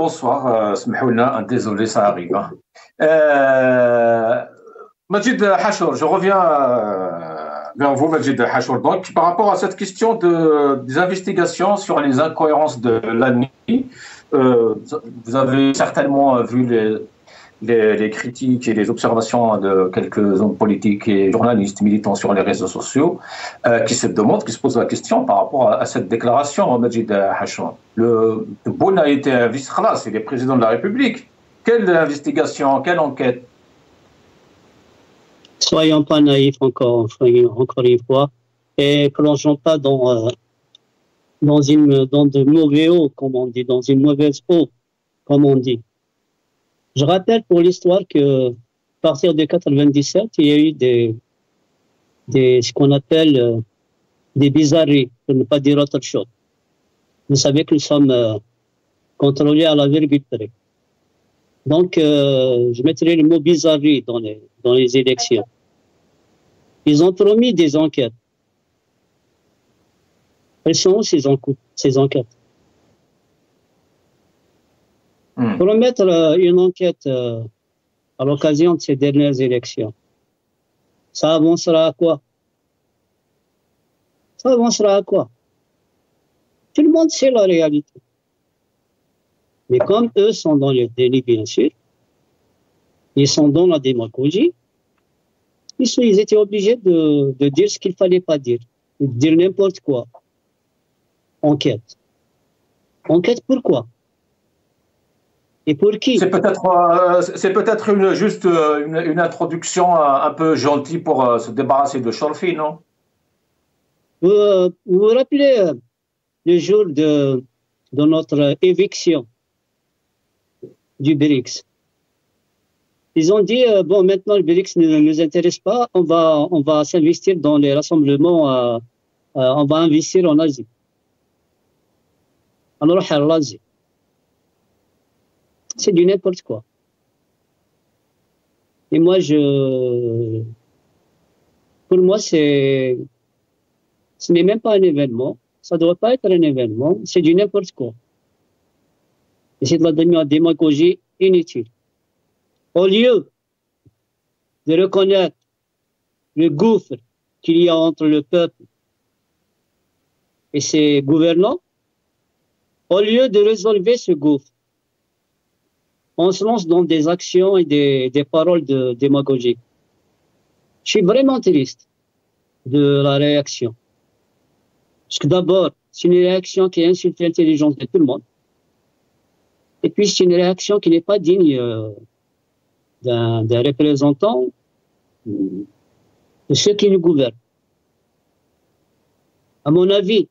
bonsoir. Désolé, ça arrive. Majid Hachour, je reviens vers vous, Majid Hachour. Donc, par rapport à cette question des investigations sur les incohérences de l'année, vous avez certainement vu les critiques et les observations de quelques hommes politiques et journalistes militants sur les réseaux sociaux qui se posent la question par rapport à cette déclaration, Majid Hachour. Le Boun a été vice-khalas, il est président de la République. Quelle investigation, quelle enquête? Soyons pas naïfs encore une fois, et plongeons pas dans de mauvais eau, comme on dit, dans une mauvaise eau, comme on dit. Je rappelle pour l'histoire que, à partir de 97, il y a eu ce qu'on appelle des bizarreries, pour ne pas dire autre chose. Vous savez que nous sommes contrôlés à la virgule près. Donc, je mettrai le mot bizarrerie dans les élections. Ils ont promis des enquêtes. Quelles sont ces enquêtes? Promettre une enquête à l'occasion de ces dernières élections, ça avancera à quoi? Ça avancera à quoi? Tout le monde sait la réalité. Mais comme eux sont dans le déni, bien sûr, ils sont dans la démagogie, ils étaient obligés de dire ce qu'il ne fallait pas dire, de dire n'importe quoi. Enquête. Enquête pourquoi? Et pour qui? C'est peut-être juste une introduction un peu gentille pour se débarrasser de Chorfi, non? Vous vous rappelez le jour de notre éviction du BRICS? Ils ont dit, bon, maintenant le BRICS ne nous intéresse pas, on va s'investir dans les rassemblements, on va investir en Asie. Alors, l'Asie. C'est du n'importe quoi. Et moi, pour moi, ce n'est même pas un événement, ça ne doit pas être un événement, c'est du n'importe quoi. Et c'est de la démagogie inutile. Au lieu de reconnaître le gouffre qu'il y a entre le peuple et ses gouvernants, au lieu de résolver ce gouffre, on se lance dans des actions et des paroles de démagogie. Je suis vraiment triste de la réaction. Parce que d'abord, c'est une réaction qui insulte l'intelligence de tout le monde. Et puis, c'est une réaction qui n'est pas digne d'un représentant de ceux qui nous gouvernent. À mon avis,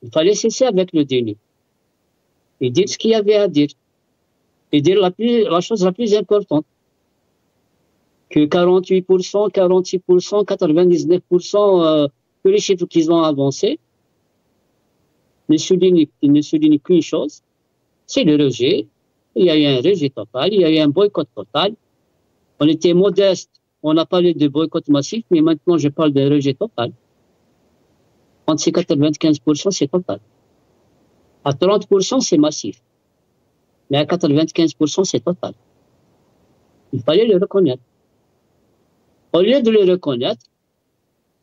il fallait cesser avec le déni et dire ce qu'il y avait à dire. Et dire la chose la plus importante, que 48%, 46%, 99%, que les chiffres qu'ils ont avancés ne soulignent qu'une chose, c'est le rejet. Il y a eu un rejet total, il y a eu un boycott total. On était modeste, on a parlé de boycott massif, mais maintenant je parle de rejet total. Entre ces 95%, c'est total. À 30%, c'est massif. Mais à 95%, c'est total. Il fallait le reconnaître. Au lieu de le reconnaître,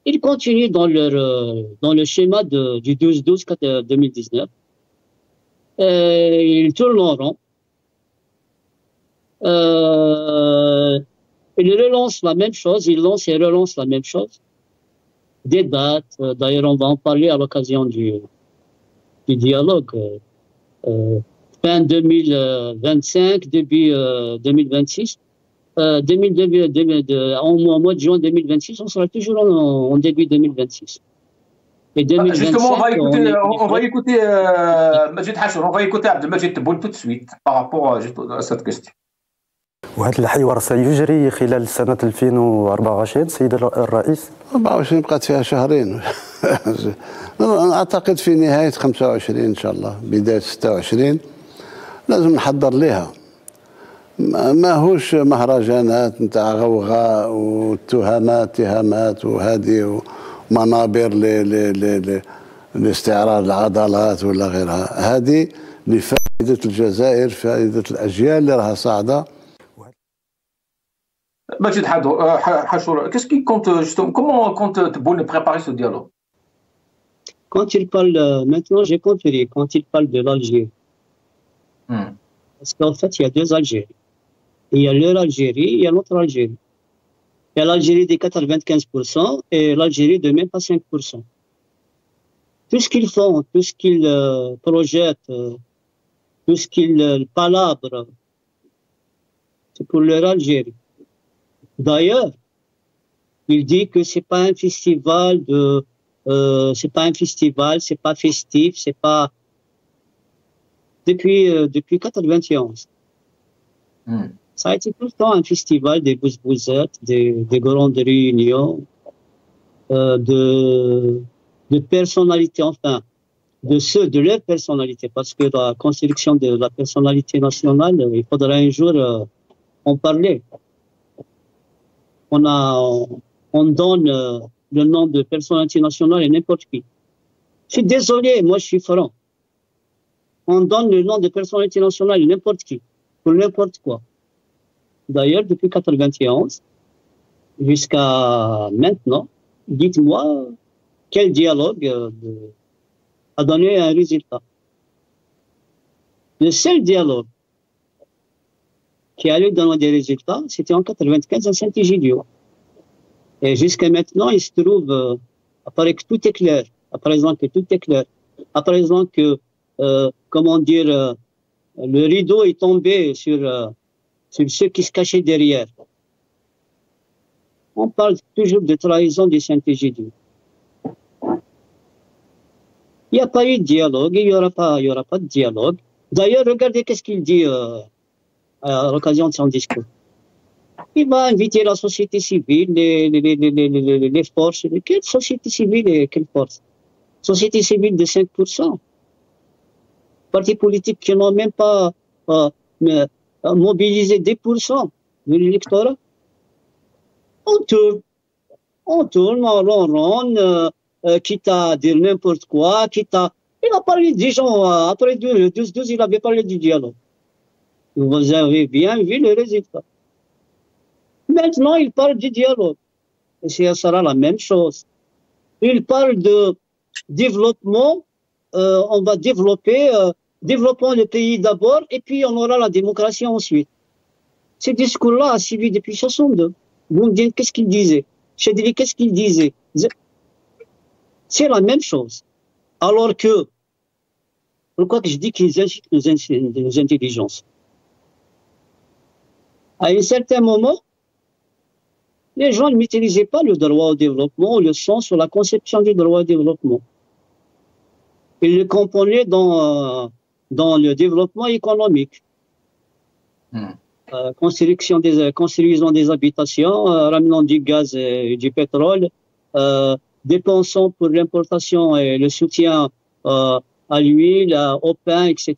ils continuent dans le schéma du 12-12-2019. Ils tournent en rond. Ils relancent la même chose, ils lancent et relancent la même chose. Des dates, d'ailleurs on va en parler à l'occasion du dialogue. Fin 2025, début 2026. Au mois de juin 2026, on sera toujours en début 2026. Et 2025, justement, on va écouter Majid Hachour, on va écouter Abdelmajid Tebboune tout de suite par rapport à cette question. وهذا الحوار سيجري خلال سنة 2024 سيد الرئيس؟ 24 بقات فيها شهرين. أعتقد في نهاية 25 إن شاء الله بداية 26 لازم نحضر لها. ماهوش مهرجانات نتاع غوغاء واتهامات وهذه ومنابر لاستعراض العضلات ولا غيرها. هذه لفائدة فائدة الجزائر، فائدة الأجيال اللي راها صاعدة. Majid Hachour, qu'est-ce qui compte justement, comment compte Tebboune préparer ce dialogue? Quand il parle, maintenant j'ai compris, quand il parle de l'Algérie, parce qu'en fait il y a deux Algéries. Il y a leur Algérie, il y a notre Algérie. Il y a l'Algérie des 95% et l'Algérie de même pas 5%. Tout ce qu'ils font, tout ce qu'ils projettent, tout ce qu'ils palabrent, c'est pour leur Algérie. D'ailleurs, il dit que c'est pas un festival c'est pas un festival, c'est pas festif, c'est pas depuis 91. Ça a été tout le temps un festival des bousbouzettes, des grandes réunions, de personnalités, enfin, de leur personnalité, parce que la construction de la personnalité nationale, il faudra un jour en parler. On donne le nom de personnalité nationale à n'importe qui. Je suis désolé, moi je suis franc. On donne le nom de personnalité nationale à n'importe qui, pour n'importe quoi. D'ailleurs, depuis 91 jusqu'à maintenant, dites-moi quel dialogue a donné un résultat. Le seul dialogue qui allait donner des résultats, c'était en 95 à Saint-Égidio. Et jusqu'à maintenant, il se trouve, à présent que tout est clair, à présent que, comment dire, le rideau est tombé sur ceux qui se cachaient derrière. On parle toujours de trahison de Saint-Égidio. Il n'y a pas eu de dialogue, il n'y aura pas de dialogue. D'ailleurs, regardez qu'est-ce qu'il dit à l'occasion de son discours. Il va inviter la société civile, les forces. Quelle société civile et quelle force? Société civile de 5%. Partis politiques qui n'ont même pas mobilisé 10% de l'électorat. On tourne en rond, quitte à dire n'importe quoi, Il a parlé des gens, après 12, il avait parlé du dialogue. Vous avez bien vu le résultat. Maintenant, il parle du dialogue. Et ça sera la même chose. Il parle de développement, on va développons le pays d'abord, et puis on aura la démocratie ensuite. Ce discours-là a suivi depuis 62. Vous me dites, qu'est-ce qu'il disait? Chedri, qu'est-ce qu'il disait? C'est la même chose. Alors que, pourquoi que je dis qu'ils incitent nos intelligences? À un certain moment, les gens n'utilisaient pas le droit au développement, le sens ou la conception du droit au développement. Ils le comprenaient dans le développement économique. Construisant des habitations, ramenant du gaz et du pétrole, dépensant pour l'importation et le soutien à l'huile, au pain, etc.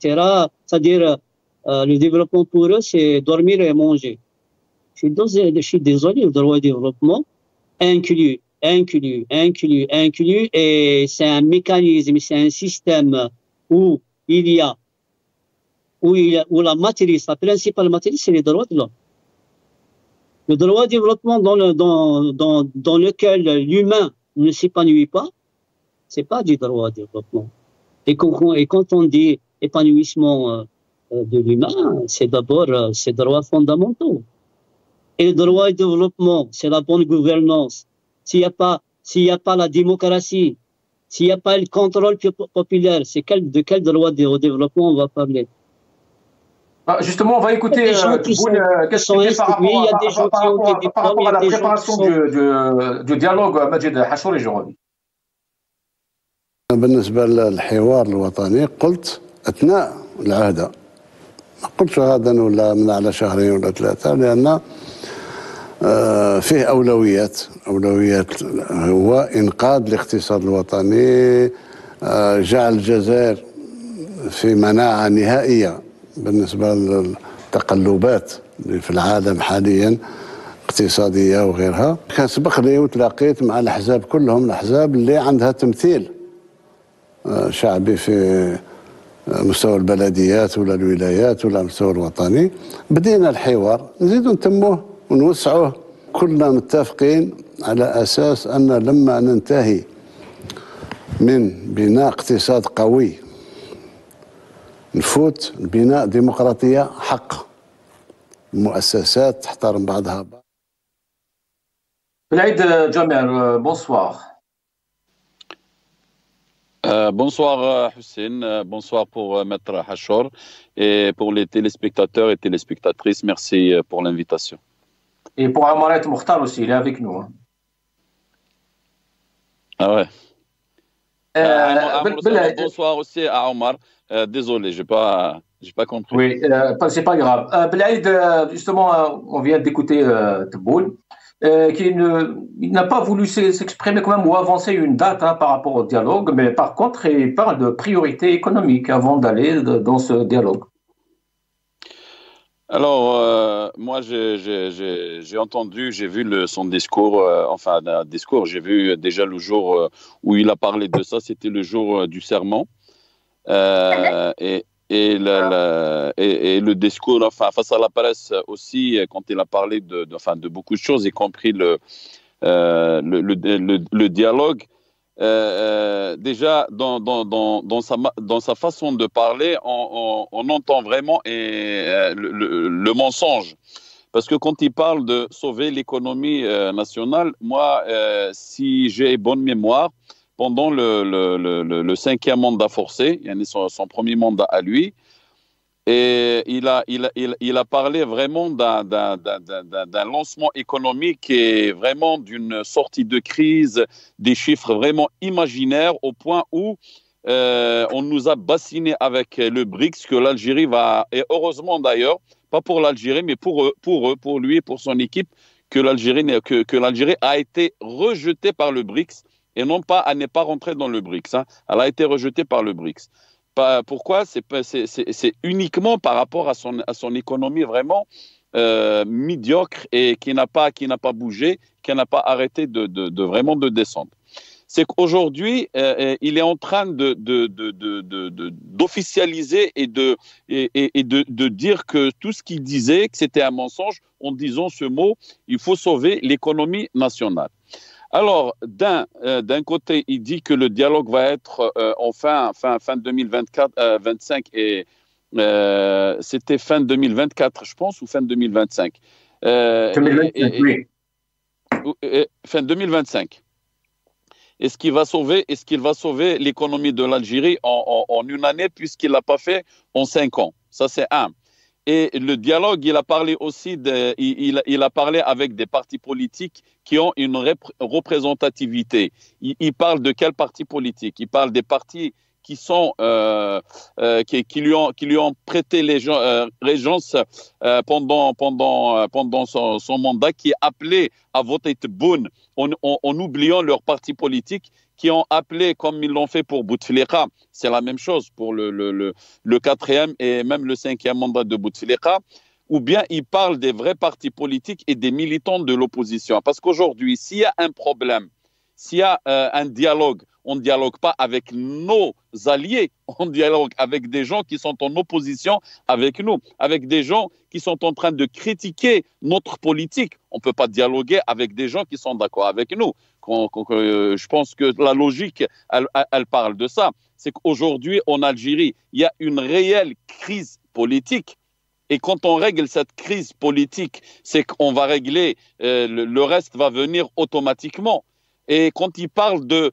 C'est-à-dire, le développement pour eux, c'est dormir et manger. Je suis désolé, le droit au développement inclut, et c'est un mécanisme, c'est un système où la matrice, la principale matrice, c'est les droits de l'homme. Le droit au développement dans lequel l'humain ne s'épanouit pas, c'est pas du droit au développement. Et quand on dit épanouissement de l'humain, c'est d'abord ses droits fondamentaux. Et le droit au développement, c'est la bonne gouvernance. S'il n'y a pas la démocratie, s'il n'y a pas le contrôle populaire, de quel droit au développement on va parler? Justement, on va écouter qu'est-ce qu'il dit par rapport à la préparation du dialogue Majid Hachour et je reviens. بالنسبة للحوار الوطني قلت أثناء العهد، ما قلتش غدا ولا من على شهرين ولا ثلاثة، لأن فيه أولويات هو إنقاذ الاقتصاد الوطني، جعل الجزائر في مناعة نهائية بالنسبة للتقلبات اللي في العالم حاليا اقتصادية وغيرها. كان سبق لي وتلاقيت مع الأحزاب كلهم، الأحزاب اللي عندها تمثيل شعبي مستوى البلديات ولا الولايات ولا المستوى الوطني. بدينا الحوار، نزيدوا نتموه ونوسعوه. كلنا متفقين على أساس أن لما ننتهي من بناء اقتصاد قوي نفوت بناء ديمقراطية حق، المؤسسات تحترم بعضها بعض. Belhaïd Jamer, bonsoir. Bonsoir Hussein, bonsoir pour Maître Hachor et pour les téléspectateurs et téléspectatrices. Merci pour l'invitation. Et pour Amaret Mokhtar aussi, il est avec nous. Hein. Ah ouais. Bonsoir aussi à Omar. Désolé, j'ai pas compris. Oui, c'est pas grave. Belhaïd, justement, on vient d'écouter Tebboune. Il n'a pas voulu s'exprimer quand même ou avancer une date par rapport au dialogue, mais par contre, il parle de priorité économique avant d'aller dans ce dialogue. Alors, moi, j'ai entendu, j'ai vu son discours, enfin, un discours, j'ai vu déjà le jour où il a parlé de ça, c'était le jour du serment. Et le discours, enfin, face à la presse aussi, quand il a parlé de beaucoup de choses, y compris le dialogue, déjà dans sa façon de parler, on entend vraiment le mensonge. Parce que quand il parle de sauver l'économie nationale, moi, si j'ai bonne mémoire, pendant le 5e mandat forcé, son premier mandat à lui, et il a parlé vraiment d'un lancement économique et vraiment d'une sortie de crise, des chiffres vraiment imaginaires au point où on nous a bassiné avec le BRICS que l'Algérie va, et heureusement d'ailleurs, pas pour l'Algérie, mais pour lui et pour son équipe, que l'Algérie a été rejetée par le BRICS. Et non pas, elle n'est pas rentrée dans le BRICS. Hein. Elle a été rejetée par le BRICS. Pourquoi? C'est uniquement par rapport à son économie vraiment médiocre et qui n'a pas bougé, qui n'a pas arrêté de vraiment de descendre. C'est qu'aujourd'hui, il est en train d'officialiser et de dire que tout ce qu'il disait, que c'était un mensonge, en disant ce mot, il faut sauver l'économie nationale. Alors, d'un côté, il dit que le dialogue va être fin 2024-25 et c'était fin 2024, je pense, ou fin 2025. 2025, oui. Fin 2025. Est-ce qu'il va sauver l'économie de l'Algérie en une année puisqu'il ne l'a pas fait en 5 ans? Ça, c'est un. Et le dialogue, il a parlé aussi il a parlé avec des partis politiques qui ont une représentativité. Il parle de quel parti politique? Il parle des partis qui sont qui lui ont prêté régence pendant son mandat, qui est appelé à voter Tebboune en oubliant leur parti politique, qui ont appelé comme ils l'ont fait pour Bouteflika. C'est la même chose pour le 4e et même le 5e mandat de Bouteflika. Ou bien ils parlent des vrais partis politiques et des militants de l'opposition. Parce qu'aujourd'hui, s'il y a un problème, s'il y a un dialogue, on ne dialogue pas avec nos alliés, on dialogue avec des gens qui sont en opposition avec nous, avec des gens qui sont en train de critiquer notre politique. On ne peut pas dialoguer avec des gens qui sont d'accord avec nous. Je pense que la logique, elle parle de ça. C'est qu'aujourd'hui, en Algérie, il y a une réelle crise politique. Et quand on règle cette crise politique, c'est qu'on va régler, le reste va venir automatiquement. Et quand il parle de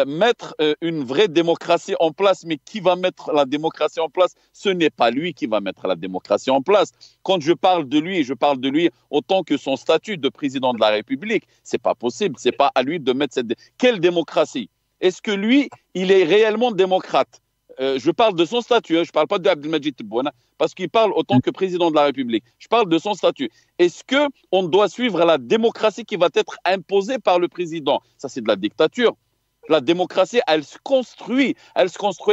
mettre une vraie démocratie en place, mais qui va mettre la démocratie en place? Ce n'est pas lui qui va mettre la démocratie en place. Quand je parle de lui autant que son statut de président de la République. C'est pas possible, c'est pas à lui de mettre cette... Quelle démocratie? Est-ce que lui, il est réellement démocrate? Je parle de son statut, je ne parle pas d'Abdelmadjid Tebboune, parce qu'il parle autant que président de la République. Je parle de son statut. Est-ce qu'on doit suivre la démocratie qui va être imposée par le président? Ça, c'est de la dictature. La démocratie, elle se construit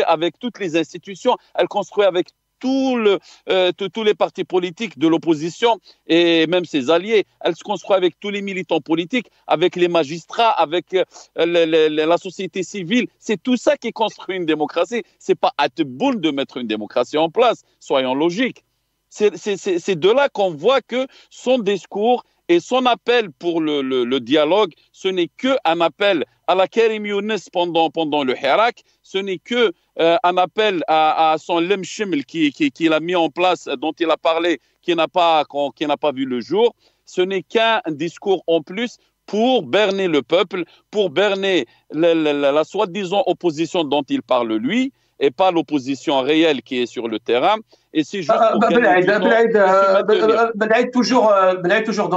avec toutes les institutions, elle construit avec tous les partis politiques de l'opposition et même ses alliés. Elle se construit avec tous les militants politiques, avec les magistrats, avec la société civile. C'est tout ça qui construit une démocratie. C'est pas à Tebboune de mettre une démocratie en place. Soyons logiques. C'est de là qu'on voit que son discours et son appel pour le dialogue, ce n'est qu'un appel à la Karim Younes pendant le Hirak, ce n'est qu'un appel à son Lemchiml qu'il a mis en place, dont il a parlé, qui n'a pas vu le jour. Ce n'est qu'un discours en plus pour berner le peuple, pour berner la soi-disant opposition dont il parle lui, et pas l'opposition réelle qui est sur le terrain. Et c'est juste toujours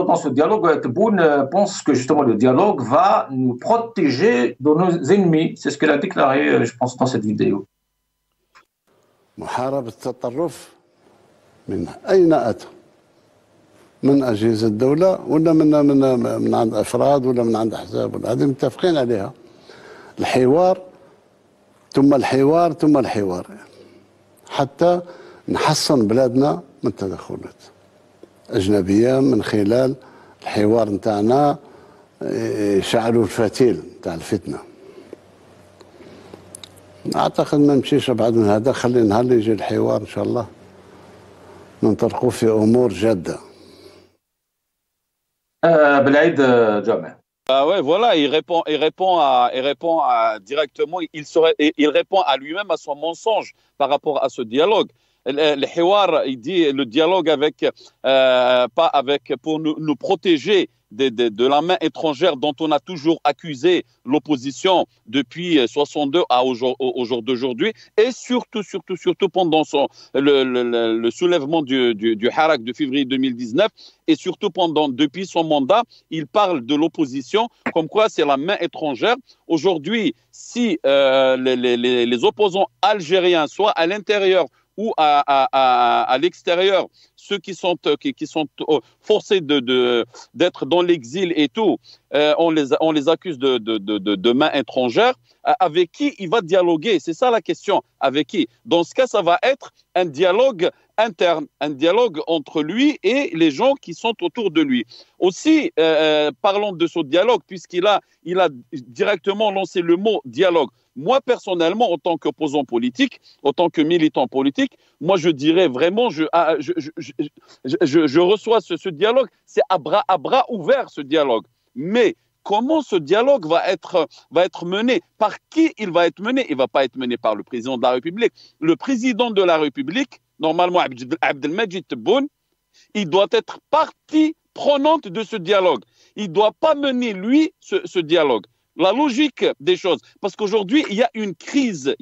dans ce dialogue, Tebboune pense que justement le dialogue va nous protéger de nos ennemis. C'est ce qu'elle a déclaré, je pense, dans cette vidéo. محاربة التطرف من أين أتى؟ من أجهزة الدولة ولا من عند أفراد ولا من عند أحزاب ولا هذه متفقين عليها. الحوار ثم الحوار ثم الحوار حتى نحصن بلادنا من تدخلات أجنبية من خلال الحوار نتاعنا يشعلوا الفتيل نتاع الفتنة. أعتقد ما نمشيش أبعد من هذا، خلي نهار اللي يجي الحوار إن شاء الله ننطلقوا في أمور جادة. بالعيد جامع. Ouais, voilà, il répond directement, il répond à lui-même à son mensonge par rapport à ce dialogue. Le Hiwar, il dit le dialogue pour nous protéger de la main étrangère dont on a toujours accusé l'opposition depuis 62 au jour d'aujourd'hui, et surtout pendant le soulèvement du Hirak de février 2019, et surtout depuis son mandat, il parle de l'opposition comme quoi c'est la main étrangère. Aujourd'hui, si les opposants algériens, soit à l'intérieur ou à l'extérieur, ceux qui sont forcés d'être dans l'exil et tout, on les accuse de main étrangère. Avec qui il va dialoguer? C'est ça la question. Avec qui? Dans ce cas, ça va être un dialogue interne, un dialogue entre lui et les gens qui sont autour de lui. Aussi, parlons de ce dialogue, puisqu'il a directement lancé le mot dialogue. Moi, personnellement, en tant qu'opposant politique, en tant que militant politique, moi, je dirais vraiment, je reçois ce dialogue, c'est à bras ouverts, ce dialogue. Mais comment ce dialogue va être mené? Par qui il va être mené? Il ne va pas être mené par le président de la République. Le président de la République, normalement, Abdelmajid Tebboune, il doit être partie prenante de ce dialogue. Il ne doit pas mener, lui, ce dialogue. La logique des choses. Parce qu'aujourd'hui, il y a une crise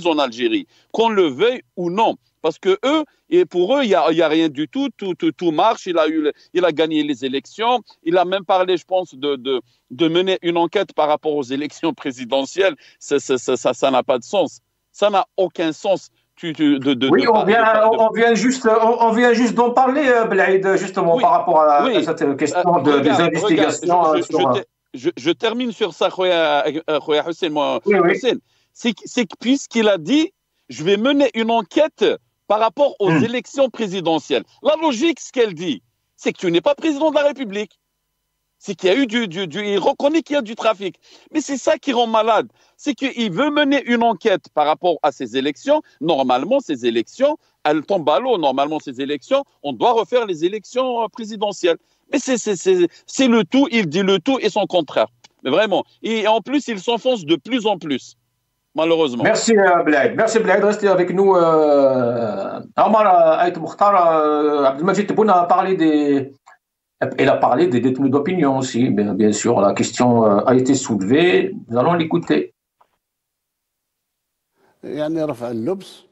en Algérie, qu'on le veuille ou non. Parce que pour eux, il y a rien du tout, tout marche. Il a gagné les élections. Il a même parlé, je pense, de mener une enquête par rapport aux élections présidentielles. Ça n'a pas de sens. Ça n'a aucun sens. Oui, on vient juste d'en parler, Blaïd, justement, oui, par rapport à cette question des investigations. Je termine sur ça, Khoya Hussein. C'est que puisqu'il a dit, je vais mener une enquête par rapport aux élections présidentielles. La logique, ce qu'elle dit, c'est que tu n'es pas président de la République. C'est qu'il y a eu il reconnaît qu'il y a du trafic. Mais c'est ça qui rend malade. C'est qu'il veut mener une enquête par rapport à ces élections. Normalement, ces élections, elles tombent à l'eau. Normalement, ces élections, on doit refaire les élections présidentielles. Mais c'est le tout, il dit le tout et son contraire. Mais vraiment. Et en plus, il s'enfonce de plus en plus, malheureusement. Merci Blaïd. Merci Blaïd. Restez avec nous. Omar Aït Mokhtar, Abdelmajid Tebboune a parlé des détenus d'opinion aussi. Bien sûr, la question a été soulevée. Nous allons l'écouter. يعني رفع اللبس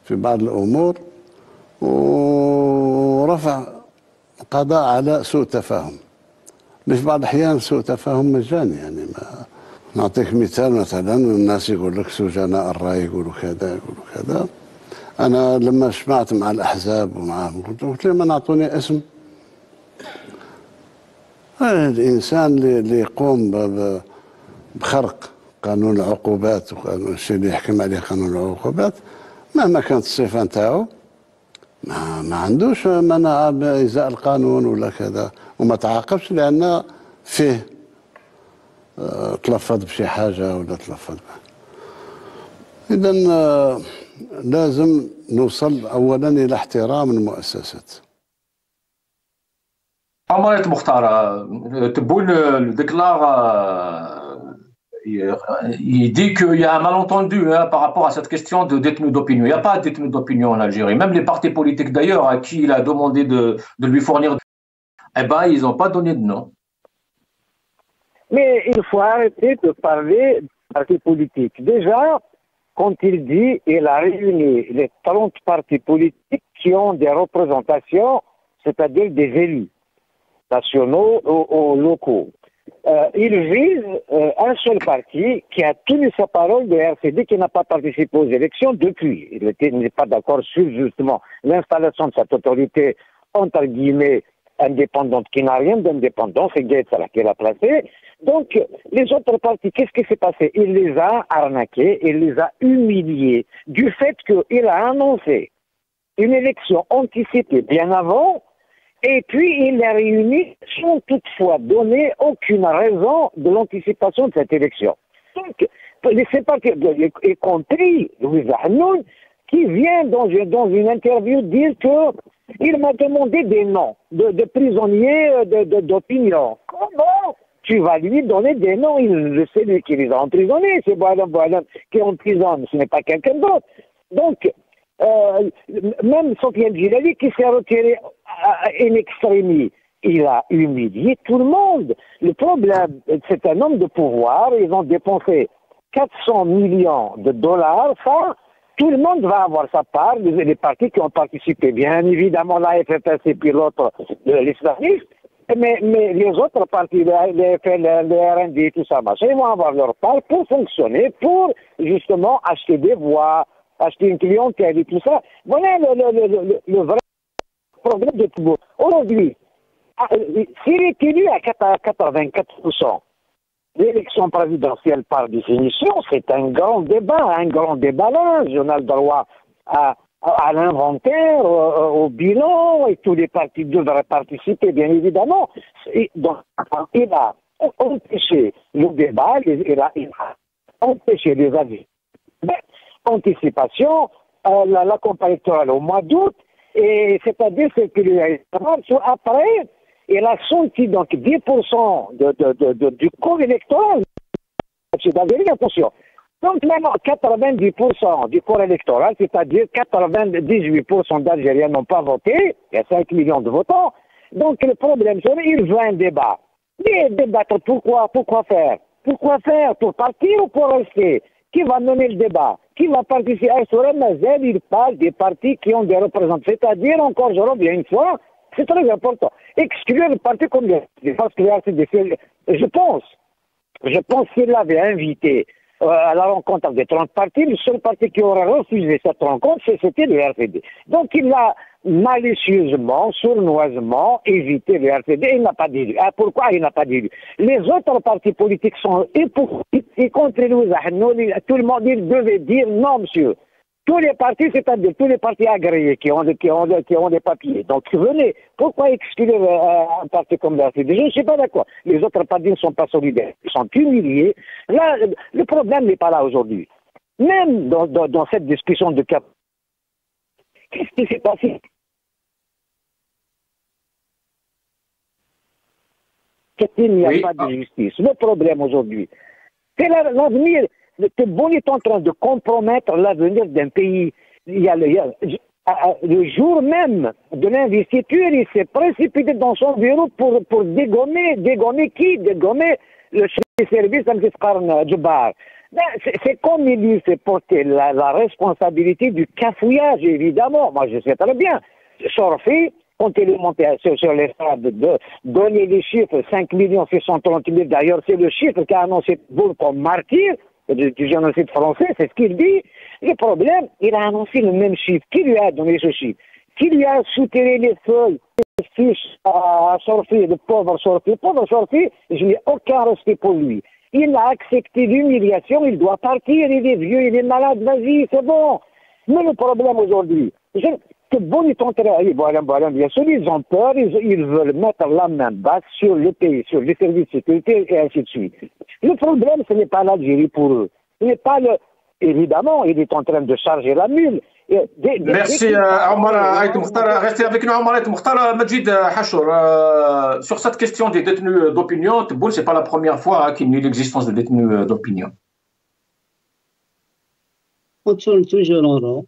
في بعض الأمور ورفع قضاء على سوء تفاهم. في بعض الأحيان سوء تفاهم مجاني، يعني ما نعطيك مثال. مثلا الناس يقول لك سجناء الرأي يقولوا كذا. أنا لما اجتمعت مع الأحزاب ومعهم قلت لهم أعطوني اسم الإنسان اللي يقوم بخرق قانون العقوبات والشيء اللي يحكم عليه قانون العقوبات، مهما كانت الصفه نتاعو ما عندوش منع بإزاء القانون ولا كذا، وما تعاقبش لأن فيه تلفظ بشي حاجة ولا تلفظ. إذا لازم نوصل أولا إلى احترام المؤسسات. عمرية مختار Tebboune déclare, il dit qu'il y a un malentendu par rapport à cette question de détenus d'opinion. Il n'y a pas de détenus d'opinion en Algérie. Même les partis politiques d'ailleurs à qui il a demandé de lui fournir, eh ben, ils n'ont pas donné de nom. Mais il faut arrêter de parler de partis politiques. Déjà, quand il dit il a réuni les 30 partis politiques qui ont des représentations, c'est-à-dire des élus nationaux ou locaux. Il vise un seul parti qui a tenu sa parole de RCD, qui n'a pas participé aux élections depuis. Il n'est pas d'accord sur justement l'installation de cette autorité entre guillemets indépendante qui n'a rien d'indépendant, c'est Gates qui l'a placé. Donc les autres partis, qu'est-ce qui s'est passé? Il les a arnaqués, il les a humiliés du fait qu'il a annoncé une élection anticipée bien avant. Et puis, il les réunit sans toutefois donner aucune raison de l'anticipation de cette élection. Donc, c'est pas y compris Louis Ahnoun, qui vient dans une interview dire qu'il m'a demandé des noms de prisonniers d'opinion. Comment tu vas lui donner des noms? Il sait lui qui les a emprisonnés. C'est Boualem qui emprisonne, ce n'est pas quelqu'un d'autre. Donc, même Sofiane Djilali qui s'est retiré in extremis, il a humilié tout le monde. Le problème, c'est un homme de pouvoir, ils ont dépensé 400 millions de dollars, ça, tout le monde va avoir sa part, les partis qui ont participé, bien évidemment la FFS et puis l'autre, l'islamiste, mais les autres partis, les FL, les RND, tout ça, machin, ils vont avoir leur part pour fonctionner, pour justement acheter des voix, acheter une clientèle et tout ça. Voilà le vrai problème de Tebboune. Aujourd'hui, s'il est élu à 84%, l'élection présidentielle par définition, c'est un grand débat, un grand déballage. On a le droit à l'inventaire, au bilan, et tous les partis devraient participer, bien évidemment. Et donc, il a empêché le débat, il a empêché les avis. Anticipation, la campagne électorale au mois d'août, et c'est-à-dire que après, il a senti donc 10% du corps électoral. Attention. Donc même 90% du corps électoral, c'est-à-dire 98% d'Algériens n'ont pas voté, il y a 5 millions de votants. Donc le problème, c'est qu'il veut un débat. Mais débattre pourquoi? Pourquoi faire? Pourquoi faire? Pour partir ou pour rester? Qui va mener le débat? Qui va participer à ce Mazel? Il parle des partis qui ont des représentants. C'est-à-dire, encore, je reviens une fois, c'est très important. Exclure le parti comme parce que je pense qu'il l'avait invité à la rencontre des 30 partis, le seul parti qui aurait refusé cette rencontre, c'était le RCD. Donc il a malicieusement, sournoisement évité le RCD, il n'a pas d'élu. Ah, pourquoi il n'a pas d'élu? Les autres partis politiques sont hypocrites, y compris Louis Ahnoun, tout le monde il devait dire non, monsieur. Tous les partis, c'est-à-dire tous les partis agréés qui ont des papiers. Donc venez, pourquoi exclure un parti comme le RCD? Je ne suis pas d'accord. Les autres partis ne sont pas solidaires, ils sont humiliés. Là, le problème n'est pas là aujourd'hui. Même dans cette discussion de cap, qu'est-ce qui s'est passé? Il n'y a pas de justice. Le problème aujourd'hui, c'est l'avenir. Tebboune est en train de compromettre l'avenir d'un pays. Le jour même de l'investiture, il s'est précipité dans son bureau pour dégommer qui? Dégommer le chef de service M. Skarn Djoubar. C'est comme il lui fait porter la responsabilité du cafouillage, évidemment. Moi, je sais très bien. Chorfi, quand il est monté sur l'estrade de donner les chiffres, 5 630 000, d'ailleurs, c'est le chiffre qu'a annoncé Tebboune comme martyr du génocide français, c'est ce qu'il dit. Le problème, il a annoncé le même chiffre. Qui lui a donné ce chiffre? Qui lui a soutiré les feuilles, les fiches à Chorfi, le pauvre Chorfi? Le pauvre Chorfi, je n'ai aucun respect pour lui. Il a accepté l'humiliation, il doit partir, il est vieux, il est malade, vas-y, c'est bon. Mais le problème aujourd'hui, que bon est entré, voilà, bien sûr, ils ont peur, ils veulent mettre la main basse sur le pays, sur les services de sécurité et ainsi de suite. Le problème, ce n'est pas l'Algérie pour eux. Ce n'est pas le... Évidemment, il est en train de charger la mule. Merci Omar Aït Mokhtar. Restez avec nous Omar Aït Mokhtar. Majid Hachour, sur cette question des détenus d'opinion, ce n'est pas la première fois qu'il y a l'existence de détenus d'opinion. On tourne toujours en rond.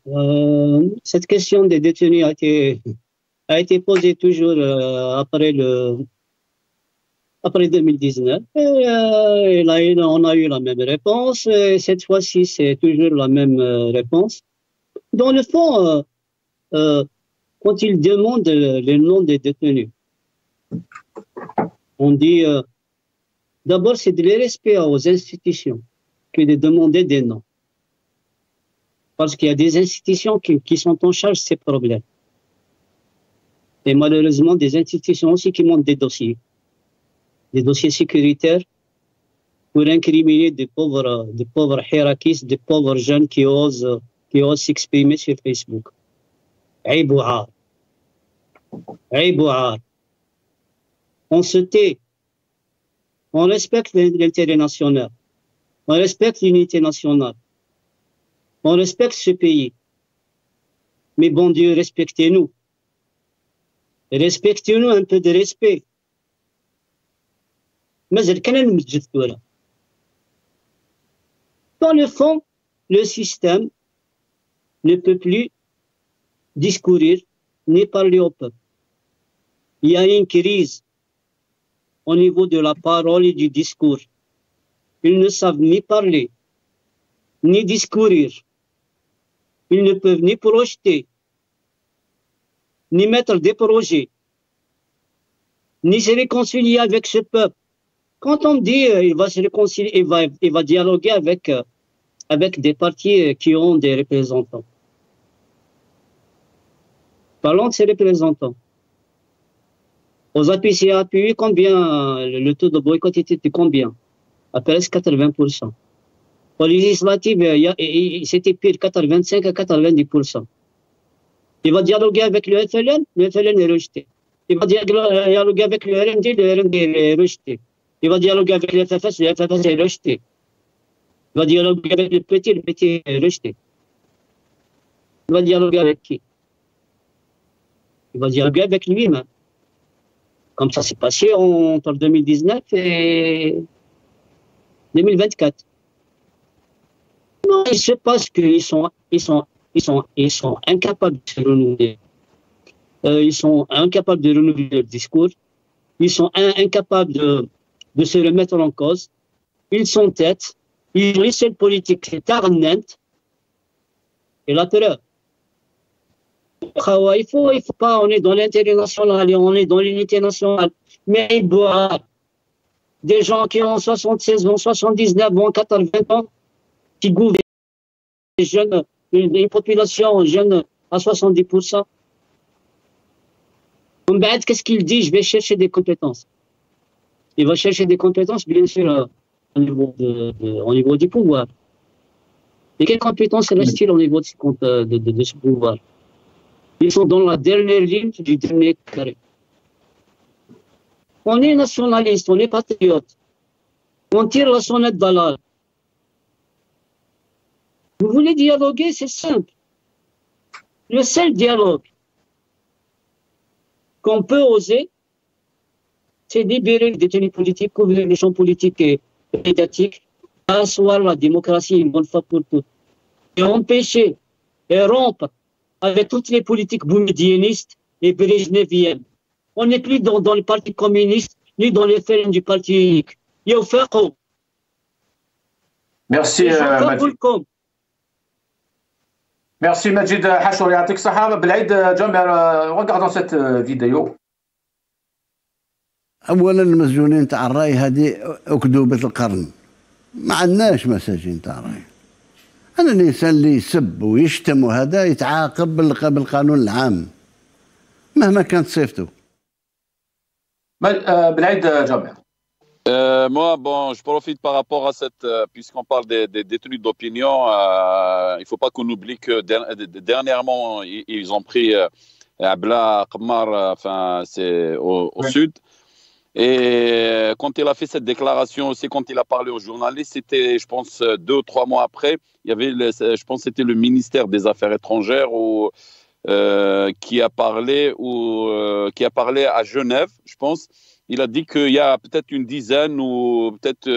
Cette question des détenus a été posée toujours après 2019. Et là, on a eu la même réponse. Et cette fois-ci, c'est toujours la même réponse. Dans le fond, quand ils demandent les noms des détenus, on dit d'abord c'est de l'irrespect aux institutions que de demander des noms. Parce qu'il y a des institutions qui sont en charge de ces problèmes. Et malheureusement, des institutions aussi qui montent des dossiers sécuritaires pour incriminer des pauvres hiérarchistes, des pauvres jeunes qui osent s'exprimer sur Facebook. عيب وعار. On se tait. On respecte l'intérêt national. On respecte l'unité nationale. On respecte ce pays. Mais bon Dieu, respectez-nous. Respectez-nous un peu de respect. Mais dans le fond, le système ne peut plus discourir ni parler au peuple. Il y a une crise au niveau de la parole et du discours. Ils ne savent ni parler, ni discourir. Ils ne peuvent ni projeter, ni mettre des projets, ni se réconcilier avec ce peuple. Quand on dit il va se réconcilier, il va dialoguer avec des partis qui ont des représentants. Parlons de ces représentants. Aux API, combien le taux de boycott était de combien? À presque 80%. Aux législatives, c'était pire, 85 à 90%. Il va dialoguer avec le FLN est rejeté. Il va dialoguer avec le RND est rejeté. Il va dialoguer avec le FFS est rejeté. Il va dialoguer avec le PT est rejeté. Il va dialoguer avec qui? Il va dialoguer avec lui-même. Comme ça s'est passé entre 2019 et 2024. Non, il se passe qu'ils sont incapables de se renouveler. Ils sont incapables de renouveler leur discours. Ils sont incapables de se remettre en cause. Ils sont têtes. Ils ont les seuls politiques, c'est Tarnent et la terreur. Il faut pas, on est dans l'intérêt national et on est dans l'unité nationale. Mais il doit des gens qui ont 76 ans, 79 ans, 80 ans, qui gouvernent des jeunes, une population jeune à 70%. Qu'est-ce qu'il dit? Je vais chercher des compétences. Il va chercher des compétences, bien sûr, au niveau du pouvoir. Et quelles compétences reste-t-il au niveau de ce pouvoir? Ils sont dans la dernière ligne du dernier carré. On est nationaliste, on est patriote. On tire la sonnette d'alarme. Vous voulez dialoguer, c'est simple. Le seul dialogue qu'on peut oser, c'est libérer les détenus politiques, ouvrir les champs politiques et médiatiques, asseoir la démocratie une bonne fois pour toutes, et empêcher et rompre avec toutes les politiques boumedianistes et brejneviennes. On n'est plus dans le parti communiste, ni dans les fermes du parti unique. Merci Majid. Merci Majid Hachour, يعطيك الصحة. بالعيد جامع regardons cette vidéo. اولا المسجونين تاع الراي هذه اكذوبه القرن. ما عندناش مساجين تاع الراي. انا الانسان اللي يسب ويشتم وهذا يتعاقب بالقانون العام مهما كانت صفته. بالعيد جامع. Moi, bon, je profite par rapport à cette, puisqu'on parle des détenus d'opinion, il ne faut pas qu'on oublie que dernièrement, ils ont pris Abla Qamar, enfin, c'est au sud. Et quand il a fait cette déclaration aussi, quand il a parlé aux journalistes, c'était, je pense, 2 ou 3 mois après, il y avait, je pense, c'était le ministère des Affaires étrangères qui a parlé à Genève, je pense. Il a dit qu'il y a peut-être une dizaine ou peut-être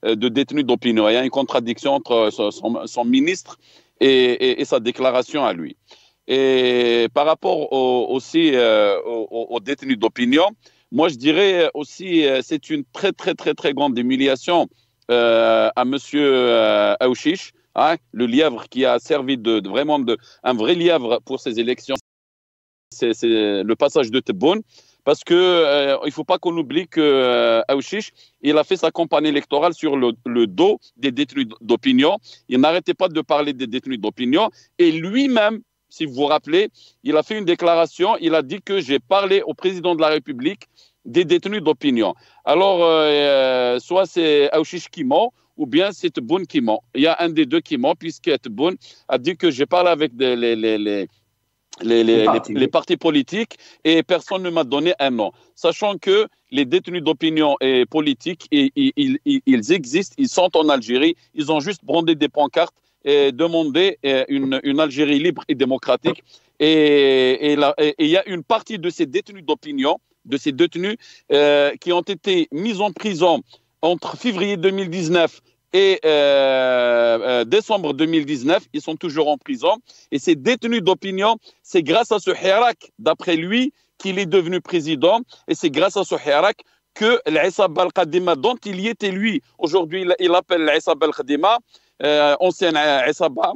de détenus d'opinion. Il y a une contradiction entre son ministre et sa déclaration à lui. Et par rapport aussi aux détenus d'opinion, moi je dirais aussi c'est une très très très très grande humiliation à monsieur Aouchiche, hein, le lièvre qui a servi vraiment un vrai lièvre pour ces élections. C'est le passage de Tebboune. Parce qu'il ne faut pas qu'on oublie qu'Aouchiche, il a fait sa campagne électorale sur le dos des détenus d'opinion. Il n'arrêtait pas de parler des détenus d'opinion. Et lui-même, si vous vous rappelez, il a fait une déclaration. Il a dit que j'ai parlé au président de la République des détenus d'opinion. Alors, soit c'est Aouchiche qui ment, ou bien c'est Tebboune qui ment. Il y a un des deux qui ment, puisque Tebboune a dit que j'ai parlé avec les partis politiques et personne ne m'a donné un nom. Sachant que les détenus d'opinion et politiques, ils existent, ils sont en Algérie, ils ont juste brandé des pancartes et demandé une Algérie libre et démocratique. Et il y a une partie de ces détenus d'opinion, de ces détenus qui ont été mis en prison entre février 2019 et décembre 2019, ils sont toujours en prison. Et ces détenus d'opinion, c'est grâce à ce hirak, d'après lui, qu'il est devenu président. Et c'est grâce à ce hirak que l'Isaba al-Qadima, dont il y était lui, aujourd'hui il appelle l'Isaba al-Qadima, ancienne Isaba,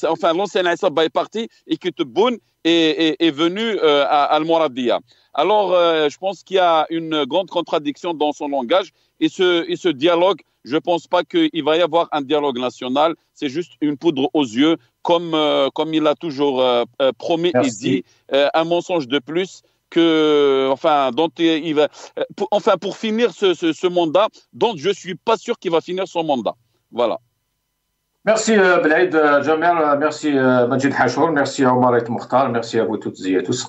enfin l'ancienne Isaba est partie et que Tebboune est venu à Al-Mouradia. Alors, je pense qu'il y a une grande contradiction dans son langage. Et ce dialogue, je ne pense pas qu'il va y avoir un dialogue national. C'est juste une poudre aux yeux, comme il a toujours promis. Merci. Et dit, un mensonge de plus pour finir ce mandat, dont je ne suis pas sûr qu'il va finir son mandat. Voilà. Merci Belaïd Jamer, merci Majid Hachour, merci Omar Et Mokhtar, merci à vous toutes et à tous.